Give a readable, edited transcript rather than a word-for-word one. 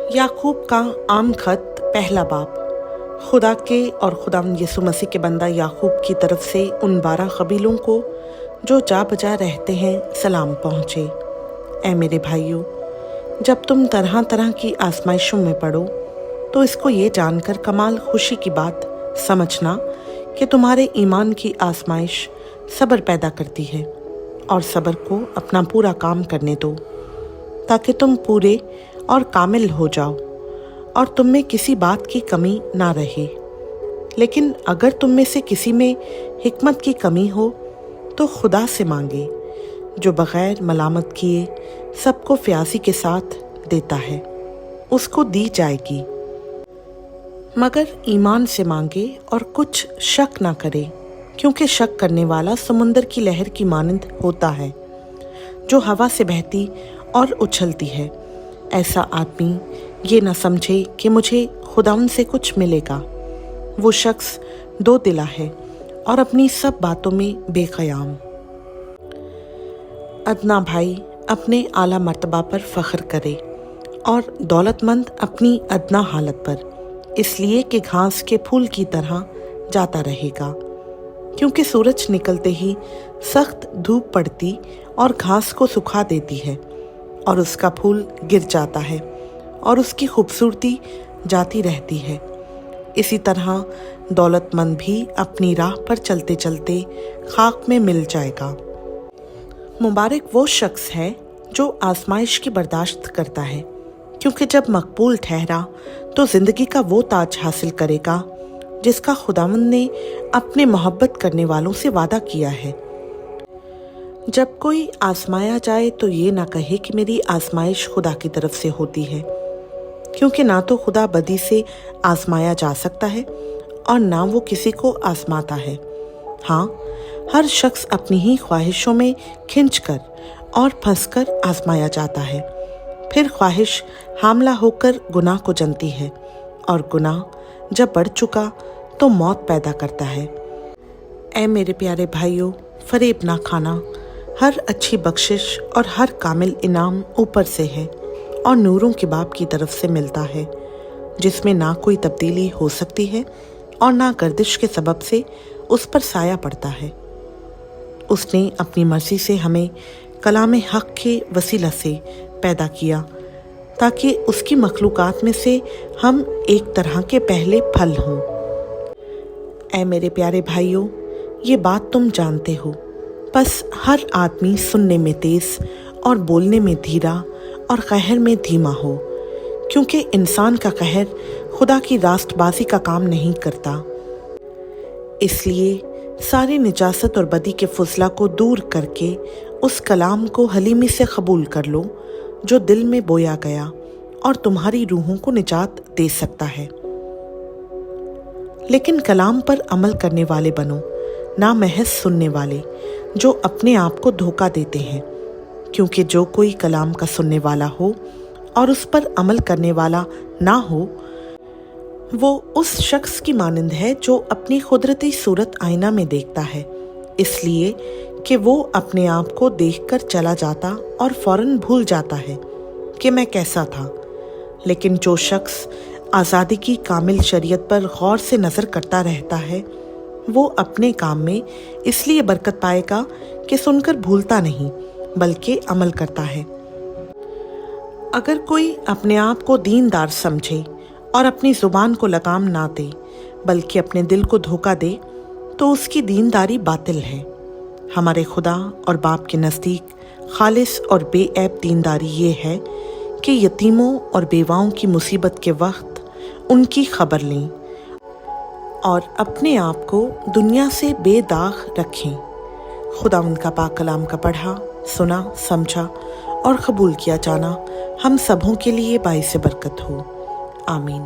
याकूब का आम खत पहला बाब। खुदा के और खुदावंद यीशु मसीह के बंदा याकूब की तरफ से उन 12 कबीलों को जो जा बजा रहते हैं सलाम पहुँचे। ऐ मेरे भाइयों, जब तुम तरह तरह की आजमाइशों में पड़ो तो इसको ये जानकर कमाल खुशी की बात समझना कि तुम्हारे ईमान की आजमाइश सब्र पैदा करती है, और सब्र को अपना पूरा काम करने दो ताकि तुम पूरे और कामिल हो जाओ और तुम में किसी बात की कमी ना रहे। लेकिन अगर तुम में से किसी में हिकमत की कमी हो तो खुदा से मांगे, जो बग़ैर मलामत किए सबको फ्यासी के साथ देता है, उसको दी जाएगी। मगर ईमान से मांगे और कुछ शक ना करे, क्योंकि शक करने वाला समुंदर की लहर की मानंद होता है, जो हवा से बहती और उछलती है। ऐसा आदमी ये न समझे कि मुझे खुदावंद से कुछ मिलेगा। वो शख्स दो दिला है और अपनी सब बातों में बेक़याम। अदना भाई अपने आला मर्तबा पर फ़ख्र करे और दौलतमंद अपनी अदना हालत पर, इसलिए कि घास के फूल की तरह जाता रहेगा। क्योंकि सूरज निकलते ही सख्त धूप पड़ती और घास को सुखा देती है और उसका फूल गिर जाता है और उसकी खूबसूरती जाती रहती है। इसी तरह दौलतमंद भी अपनी राह पर चलते चलते खाक में मिल जाएगा। मुबारक वो शख्स है जो आजमाइश की बर्दाश्त करता है, क्योंकि जब मकबूल ठहरा तो ज़िंदगी का वो ताज हासिल करेगा जिसका खुदावंद ने अपने मोहब्बत करने वालों से वादा किया है। जब कोई आजमाया जाए तो ये ना कहे कि मेरी आजमाइश खुदा की तरफ से होती है, क्योंकि ना तो खुदा बदी से आजमाया जा सकता है और ना वो किसी को आजमाता है। हाँ, हर शख्स अपनी ही ख्वाहिशों में खिंचकर और फंसकर आजमाया जाता है। फिर ख्वाहिश हामला होकर गुनाह को जनती है, और गुनाह जब बढ़ चुका तो मौत पैदा करता है। ऐ मेरे प्यारे भाइयों, फरेब ना खाना। हर अच्छी बख्शिश और हर कामिल इनाम ऊपर से है और नूरों के बाप की तरफ से मिलता है, जिसमें ना कोई तब्दीली हो सकती है और ना गर्दिश के सबब से उस पर साया पड़ता है। उसने अपनी मर्जी से हमें कलाम हक के वसीला से पैदा किया, ताकि उसकी मखलूकात में से हम एक तरह के पहले फल हों। ऐ मेरे प्यारे भाइयों, ये बात तुम जानते हो, बस हर आदमी सुनने में तेज और बोलने में धीरा और कहर में धीमा हो, क्योंकि इंसान का कहर खुदा की रास्तबाजी का काम नहीं करता। इसलिए सारी निजासत और बदी के फुजला को दूर करके उस कलाम को हलीमी से कबूल कर लो जो दिल में बोया गया और तुम्हारी रूहों को निजात दे सकता है। लेकिन कलाम पर अमल करने वाले बनो, ना महज सुनने वाले जो अपने आप को धोखा देते हैं। क्योंकि जो कोई कलाम का सुनने वाला हो और उस पर अमल करने वाला ना हो, वो उस शख्स की मानंद है जो अपनी कुदरती सूरत आईना में देखता है, इसलिए कि वो अपने आप को देखकर चला जाता और फौरन भूल जाता है कि मैं कैसा था। लेकिन जो शख्स आज़ादी की कामिल शरीयत पर गौर से नज़र करता रहता है, वो अपने काम में इसलिए बरकत पाएगा कि सुनकर भूलता नहीं बल्कि अमल करता है। अगर कोई अपने आप को दीनदार समझे और अपनी ज़ुबान को लगाम ना दे बल्कि अपने दिल को धोखा दे, तो उसकी दीनदारी बातिल है। हमारे खुदा और बाप के नज़दीक खालिस और बेऐब दीनदारी ये है कि यतीमों और बेवाओं की मुसीबत के वक्त उनकी खबर लें और अपने आप को दुनिया से बेदाग रखें। खुदावंद का पाक कलाम का पढ़ा, सुना, समझा और कबूल किया जाना हम सबों के लिए बाइस बरकत हो। आमीन।